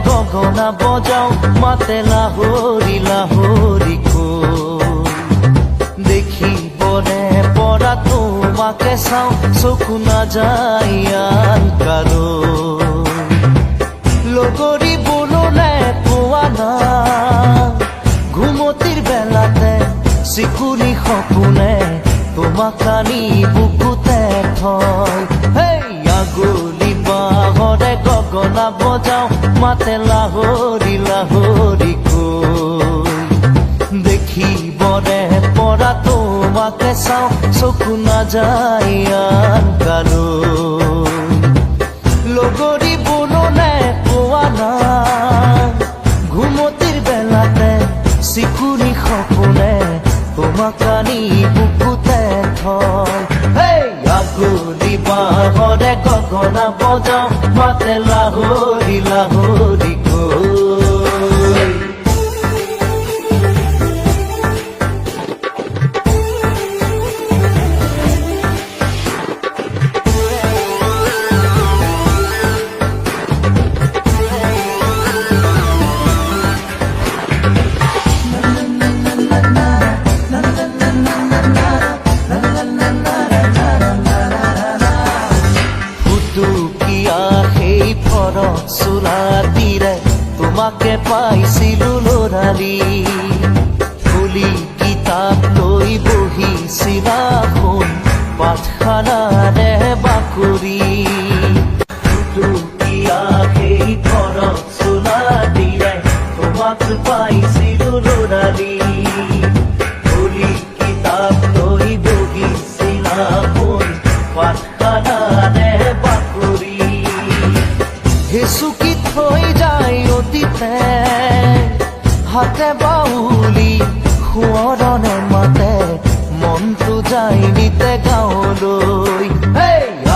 গগনা বজাও মাতে লাহৰি লাহৰি দেখিবনে পৰা তোমাকে চাওঁ চকু নাযায় আন কাৰো লগৰী বললে পোৱা না ঘুমতিৰ বেলাতে চিকুনি সপোনে তোমাক আনি বুকুতে থয় আগলি বাহৰে গগনা বজাও মাতে লাহৰি লাহৰি দেখিবনে পৰা তোমাকে চাওঁ চকু নাযায় আন কাৰো লগৰী বললে পোৱা না ঘুমতিৰ বেলাতে চিকুনি সপোনে তোমাক আনি বুকুতে থয় আগলি বাহৰে গগনা বজাও মাতে লাহৰি লাহৰি চোলাতিৰে তোমাকে পাইছিলো লৰালি খুলি কিতাপ লৈ বহিছিলা শুন পাঠশালাৰে বাকৰি সেই ঘৰত চোলাতিৰে তোমাক পাইছিলো লৰালি খুলি কিতাপ লৈ বহিছিলা শুন পাঠশালাৰে বাকৰি চুকি থৈ যায় অতীতে হাতে বাউলি সোঁৱৰণে মাতে মনটো যায় নিতে গাঁৱলৈ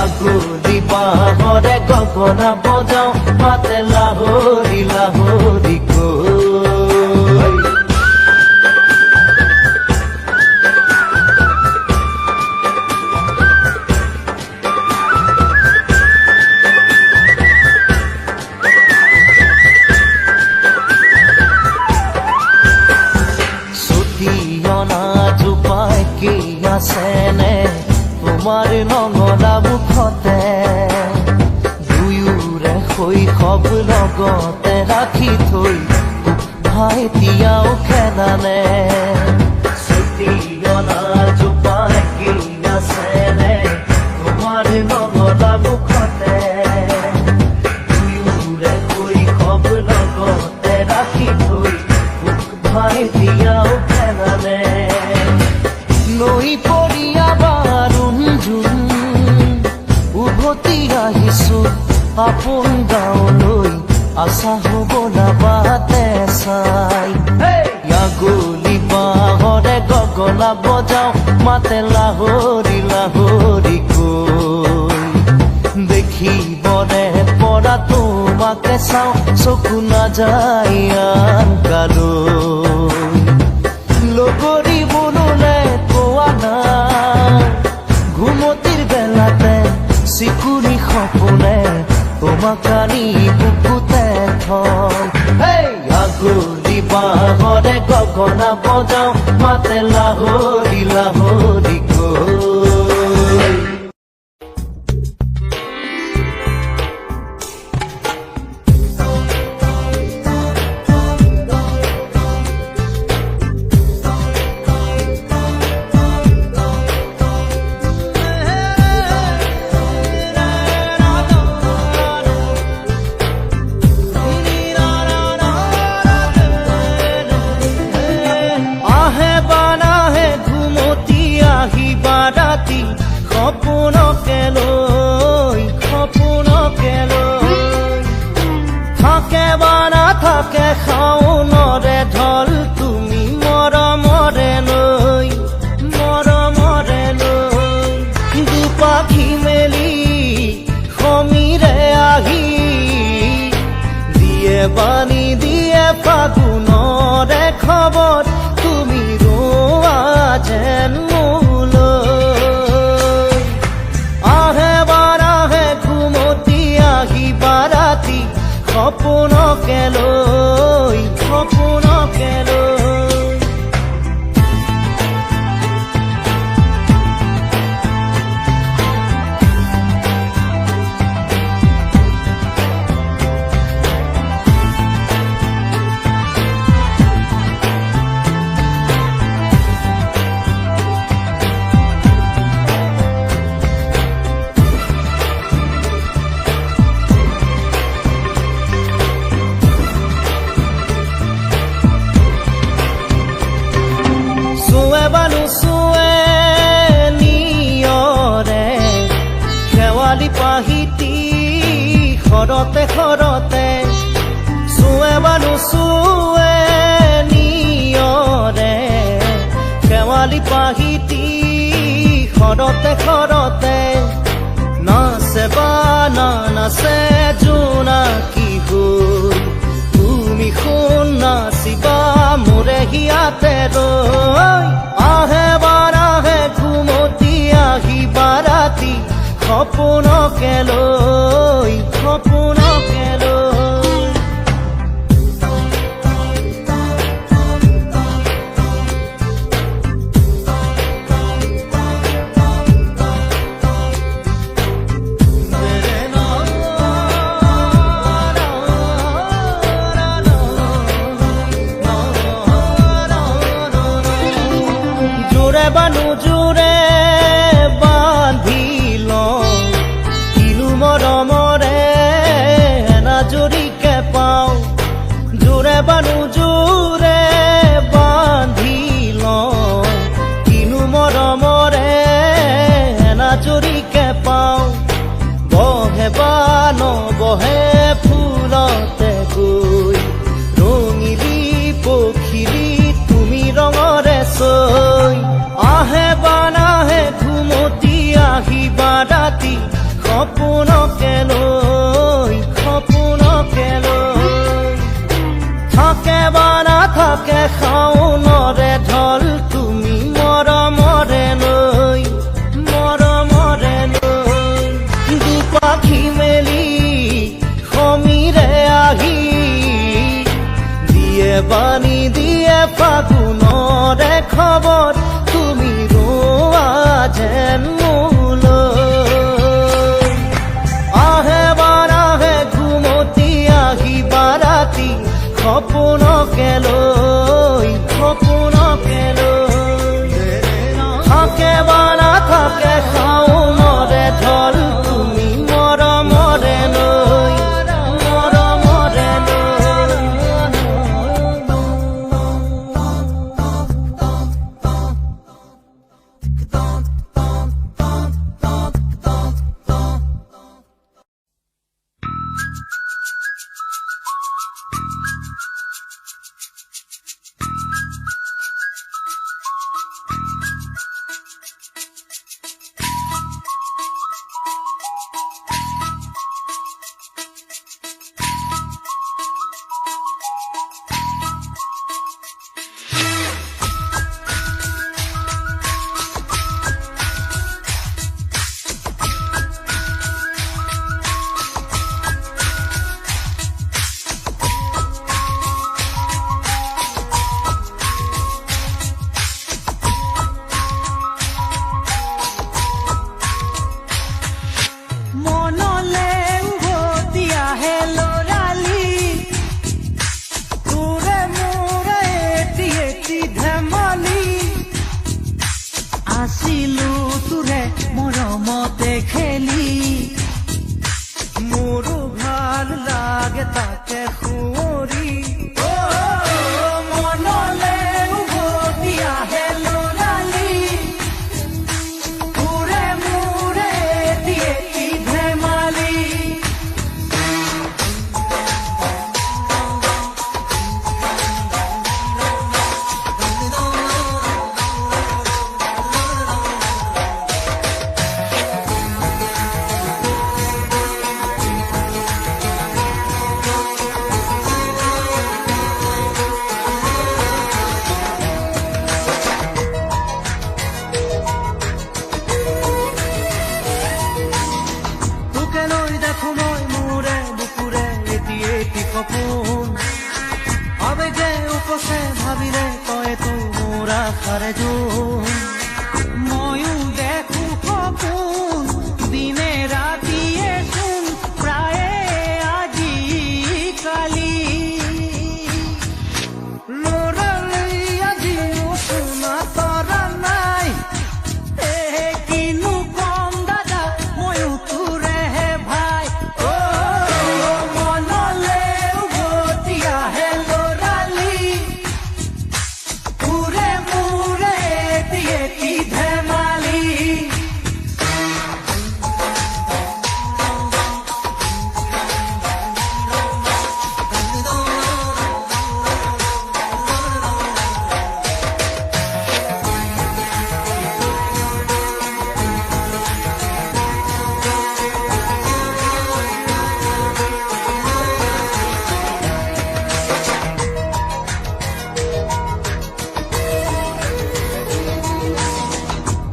আগলি বাহৰে গগনা বজাও মাতে লাহৰি লাহৰি আছেনে তোমাৰ নঙলা মুখতে দুয়োৰে শৈশৱ লগতে ৰাখি থৈ ভাইটিয়াও খেলানে চুটিয়না জোপাই কি আছেনে তোমাৰ নঙলা মুখতে দুয়োৰে শৈশৱ লগতে ৰাখি থৈ ভাইটিয়াও খেলানে নৈ পৰিয়া বাৰুণ জোন উভতি আহিছো আপোন গাঁৱলৈ আশা হ'ব নাবাতে চাই আগলি বাহৰে গগনা বজাও মাতে লাহৰি লাহৰি দেখিবনে পৰা তোমাকে চাওঁ চকু নাযায় আন কাৰো লগৰী বললে ঘুমতিৰ বেলাতে চিকুনি সপোনে তোমাক আনি বুকুতে থয় আগলি বাহৰে গগনা বজাও মাতে লাহৰি লাহৰি আহি দিয়ে বাণী দিয়ে ফাগুনৰে খবৰ তুমি ৰোৱা যেন মোলৈ আহে বাৰাহে ঘুমতি আহি বাৰাতি সপোনকে লৈ সপোনকে লৈ পাহিতি খৰতে খৰতে চুৱে বানু চুৱে নিয়ৰে শেৱালি পাহিতি খৰতে খৰতে নাচে বা নাচে জোনাকী হৈ তুমি শুন নাচিবা মোৰে হিয়াতে ৰৈ আহে বাৰাহে ঘুমতি আহি বাৰাতি সপোনকে লৈ সপোনকে লৈ জোৰে বানু জোৰে বানু জোৰে বান্ধি লওঁ কিনো মৰমৰে নাজৰিকে পাওঁ বহে বা নবহে ফুলতে গৈ ৰঙিলি পখিলি তুমি ৰঙৰে চৈ আহে বা নাহে ঘুমতি আহি বাৰাতি সপোনকে লৈ সপোনকে লৈ থাকে বা নাথাকে শাওনৰে ঢল তুমি মৰমৰে লৈ দুপাখি মেলি সমীৰে আহি দিয়ে বাণী দিয়ে ফাগুনৰে খবৰ তুমি ৰোৱা যেন মোলৈ আহে বাৰাহে ঘুমতি আহি বাৰাতি সপোনকে লৈ সপোনকে লৈ থাকে বা নাথাকে শাওনৰে ঢল তুমি মৰমৰে লৈ মৰমৰে দেখো মই মোৰে বুকুৰে এটি এটি সপোন আবেগে উপচে ভাবিলে তইতো মোৰ আশাৰে জোন ময়ো দেখো সপোন দিনে ৰাতিয়ে চোন প্ৰায়ে আজি কালি লৰালি আজিও শুনা তৰা নাই কিনো কম দাদা ময়ো তোৰেহে ভাই মনলে উভতি আহে লৰালি তোৰে মোৰে এটি এটি ধেমালি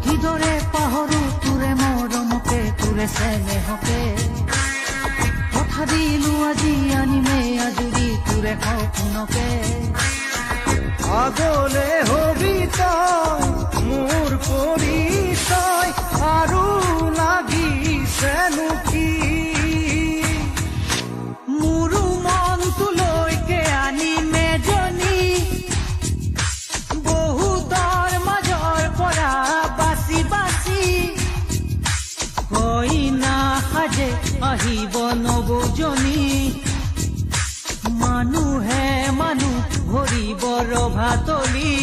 কিদৰে পাহৰো তোৰে মৰমকে তোৰে চেনেহকে কথা দিলো আজি আনিমে আজৰি তোৰে সপোনকে আগলে হবি তই মোৰ পৰিচয় আৰু লাগিছেনো কি মোৰো মনটোলৈকে আনিমে জনী বহুতৰ মাজৰ পৰা বাচি বাচি হৈ নাসাজে আহিব নবজনী মানুহে মানুহ ভৰিব ৰভাতলি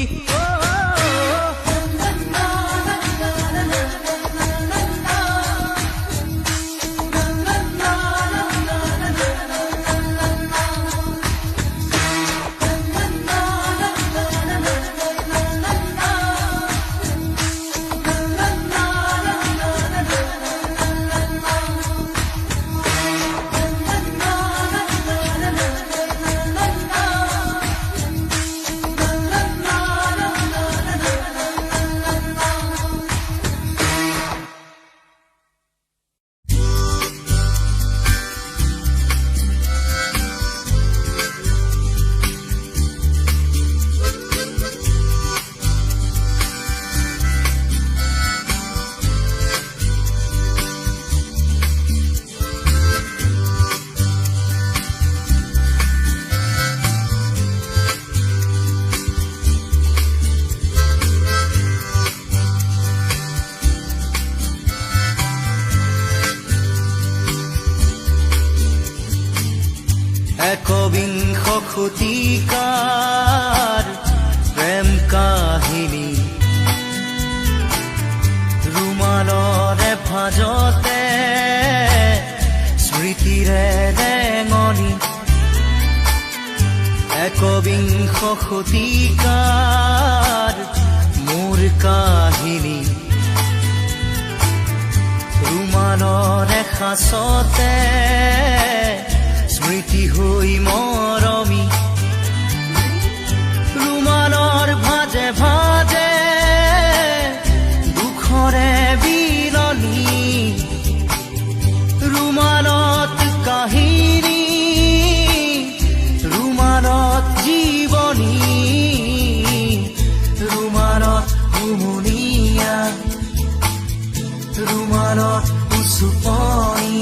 একবিংশ শতিকাৰ প্ৰেম কাহিনী ৰুমালৰে ভাজতে স্মৃতিৰে ৰেঙনি একবিংশ শতিকাৰ মোৰ কাহিনী ৰুমালৰে সাঁচতে স্মৃতি হৈ মৰমি ৰুমালৰ ভাজে ভাজে দুখৰে বিৰলি ৰুমালত কাহিনী ৰুমালত জীৱনী ৰুমালত হুমুনিয়া ৰুমালত উচুপনি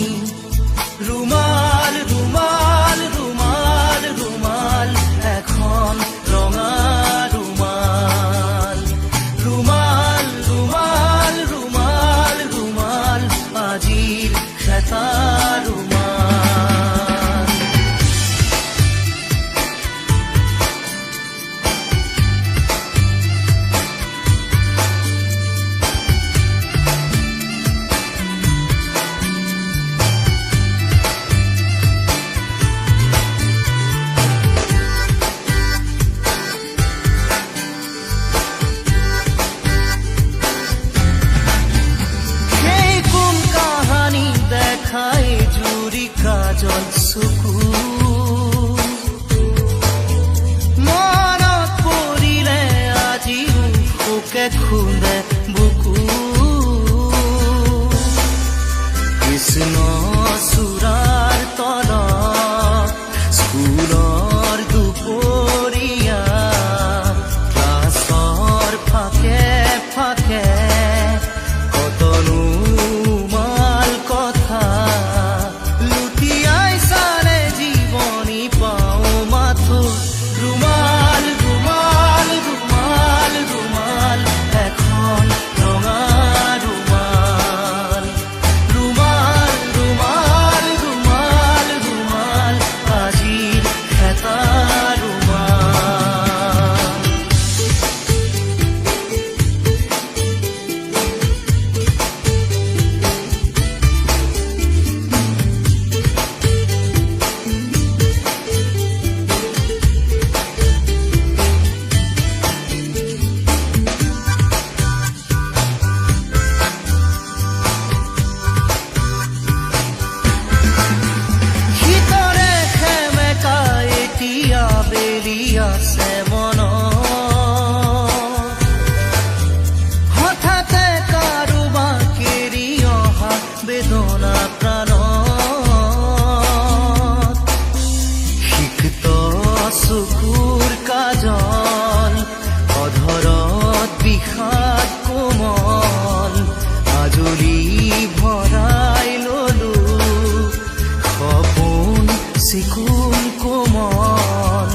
চিকুণ কোমল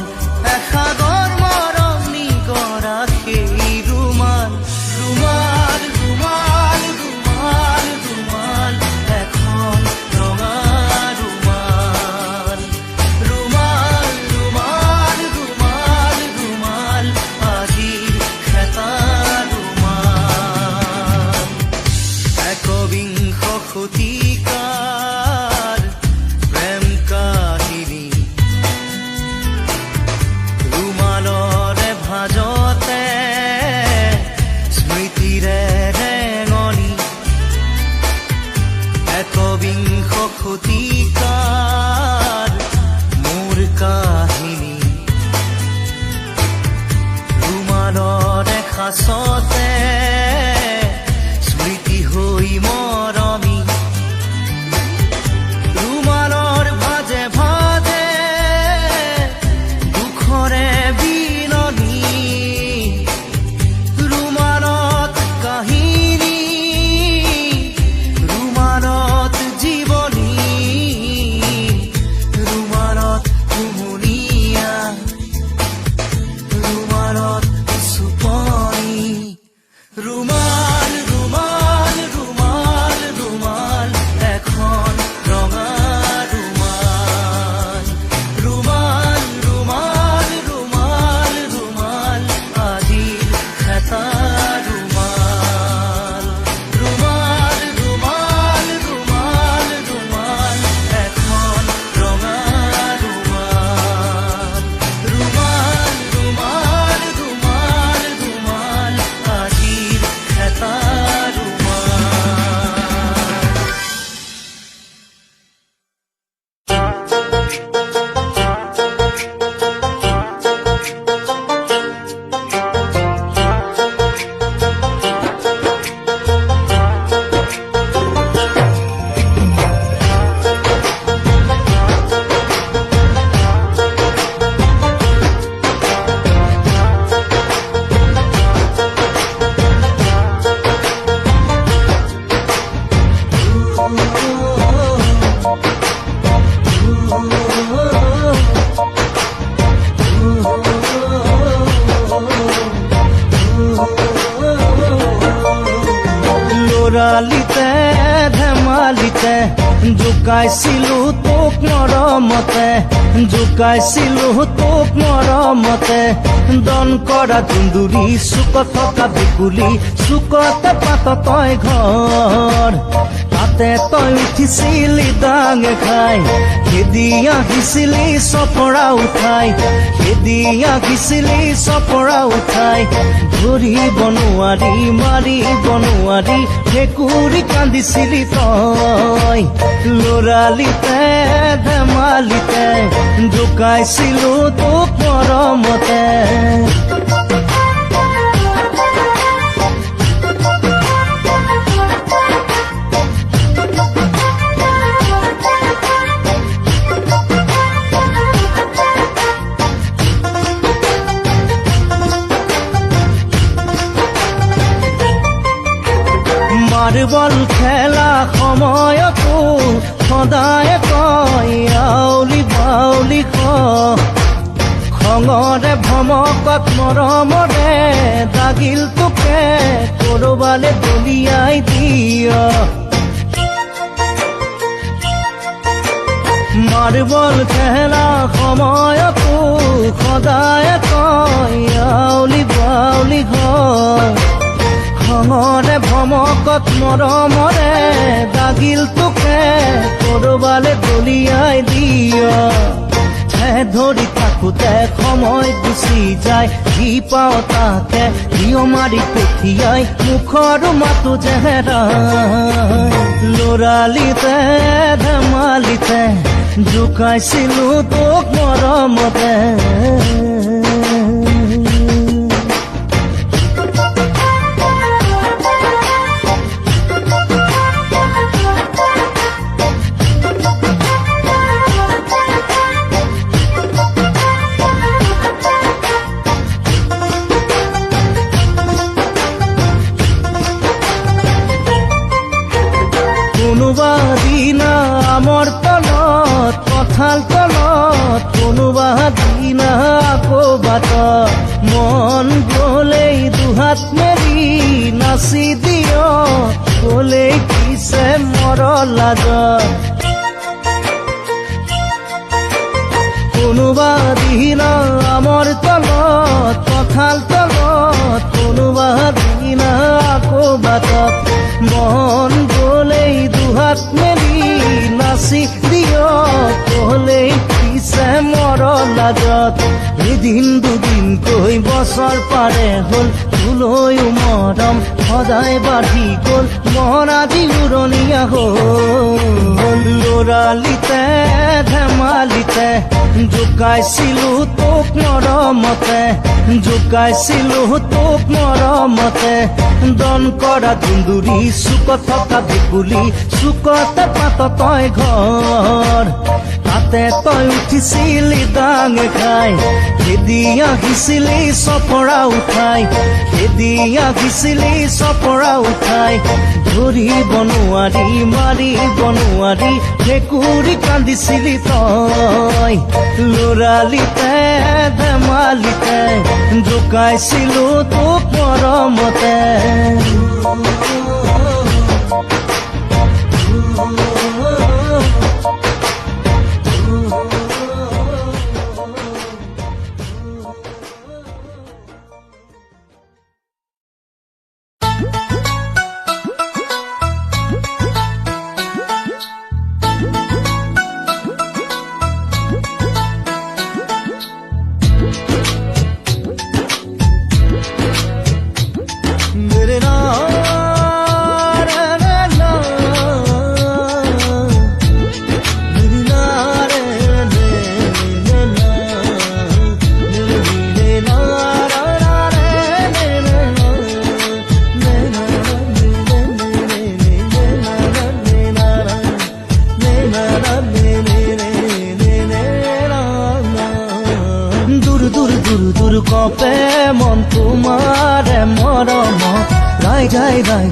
এসাগৰ মৰম নিগৰা সেই ৰুমাল ৰুমাল ৰুমাল ৰুমাল ৰুমাল এখন ৰঙা ৰুমাল ৰুমাল ৰুমাল ৰুমাল ৰুমাল আজিৰ খেতা ৰুমাল একবিংশ শতিকাৰ প্ৰেম কাহিনী ৰুমালৰে ভাজতে স্মৃতিৰে ৰেঙনি একবিংশ শতিকাৰ মোৰ কাহিনী ৰুমালৰে সাঁচতে স্মৃতি হৈ মৰমি ৰুমালৰ ভাজে ভাজে দুখৰে বিলনি ৰুমালত কাহিনী ৰুমালত জীৱনী ৰুমালত কুমলীয়া ৰুমালত চুপনি ৰুমাল ৰুমাল ৰুমাল ৰুমাল এখন ৰঙা ৰুমাল ৰুমাল ৰুমাল ৰুমাল ৰুমাল আজিৰ খেতা ৰুমাল ৰুমাল ৰুমাল ৰুমাল ৰুমাল এখন ৰঙা ৰুমাল ৰুমাল ৰুমাল ৰুমাল ৰুমাল আজিৰ খেতা লৰালিতে ধেমালিতে জোকাইছিলো তোক মৰমতে জোকাইছিলো তোক মৰমতে দন কৰা তুন্দুৰি চুকত থকা ভেকুলী চুকতে পাত তই ঘৰ তাতে তই উঠিছিলি ডাঙে খাই খেদি আহিছিলি চপৰা উঠাই খেদি আহিছিলি চপৰা উঠাই ধৰিব নোৱাৰি মাৰিব নোৱাৰি ভেকুৰী কান্দিছিলি তই লৰালিতে ধেমালিতে জোকাইছিলো তোক মৰমতে মাৰ্বল খেলা সময়তো সদায় কয় আউলি বাউলি খঙৰে ভমকত মৰমৰে দাগিল তোকে কৰবালে দলিয়াই দিয় মাৰ্বল খেলা সময়তো সদায় কয় আউলি বাউলি খঙৰে ভমকত মৰমৰে দাগিল তোকে কৰবালে দলিয়াই দিয় ধৰি থাকোতে সময় গুচি যায় যি পাওঁ তাকে দিয় মাৰি পঠিয়াই মুখৰ মাতো জেহেৰাই লৰালিতে ধেমালিতে জোকাইছিলো তোক মৰমতে কোনোবা দিনা আমৰ তলত কঁঠাল তলত কোনোবা দিনা আকৌ বাট মন গলেই দুহাত মেলি নাচি দিয় গলেই কিছে মৰ লাজত কোনোবা দিনা আমৰ তলত কঁঠাল তলত কোনোবা দিনা আকৌ বাটত মন গলেই দুহাত মেলি নাচি দিয় গলেই কিছে মৰ লাজত এদিন দুদিনকৈ বছৰ পাৰে হ'ল তোলৈও মৰম সদায় বাঢ়ি গ'ল মন আজি উৰণীয়া হ'ল ল'ৰালিতে ধেমালিতে জোকাইছিলো তোক মৰমতে জোকাইছিলো তোক মৰমতে দন কৰা দুন্দুৰি চুকত থকা ভেকুলী চুকতে পাত তই ঘৰ তাতে তই উঠিছিলি ডাঙ খাই খেদি আহিছিলি চপৰা উঠাই খেদি আহিছিলি চপৰা উঠাই ধৰিব নোৱাৰি মাৰিব নোৱাৰি ভেকুৰী কান্দিছিলি তই ল'ৰালিতে ধেমালিতে জোকাইছিলো তোক মৰমতে কপে মন তোমাৰে মৰমত ৰাই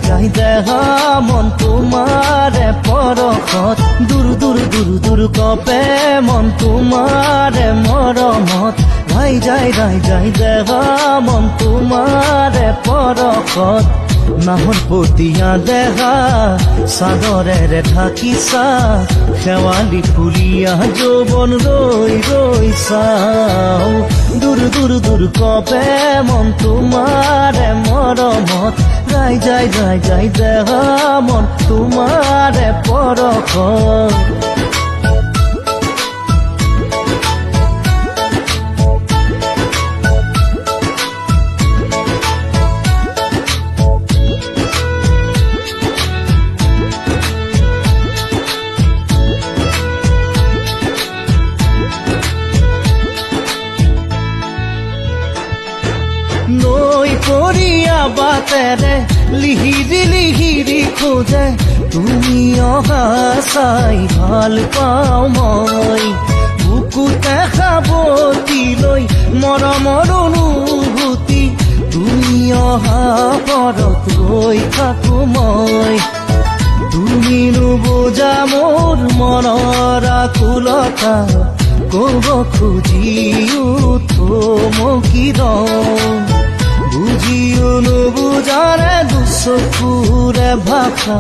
যাই দেহা মন তোমাৰে পৰশত দূৰ দূৰ দূৰ দূৰ কপে মন তোমাৰে মৰমত ৰাই যাই দেহা মন তোমাৰে পৰশত নাহৰ পতিয়া দেহা চাদৰেৰে ঢাকিছা শেৱালি ফুলিয়া যৌৱন ৰৈ চাও দূৰ দূৰ দূৰ কপে মন তোমাৰে মৰমত ৰাই যাই দেহা মন তোমাৰে পৰশত নৈ পৰিয়া বাটেৰে লিহিৰি খোজে তুমি অহা চাই ভাল পাওঁ মই বুকুতে সাৱটি লৈ মৰমৰ অনুভূতি তুমি অহা পৰত গৈ থাকো মই তুমি নুবুজা মোৰ মনৰ আকুলতা ক'ব খুজিও থমকি ৰওঁ বুজিও নুবুজাৰে দুচকুৰে ভাষা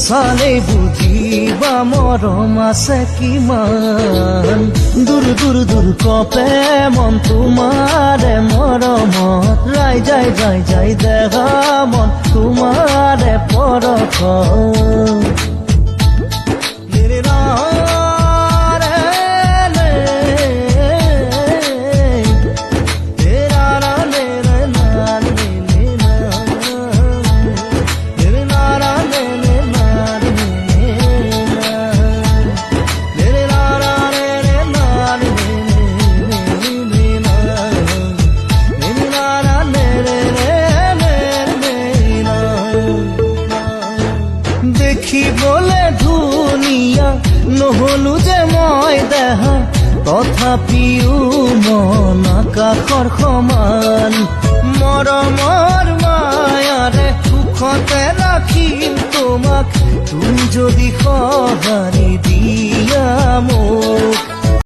চালে বুজিবা মৰম আছে কিমান দূৰ দূৰ দূৰ কপে মন তোমাৰে মৰমত ৰাই যাই দেহা মন তোমাৰে পৰশত দেখিবলে ধুনীয়া নহলো যে মই দেহা তথাপিও মন আকাশৰ সমান মৰমৰ মায়াৰে সুখতে ৰাখিম তোমাক তুমি যদি সঁহাৰি দিয়া মোক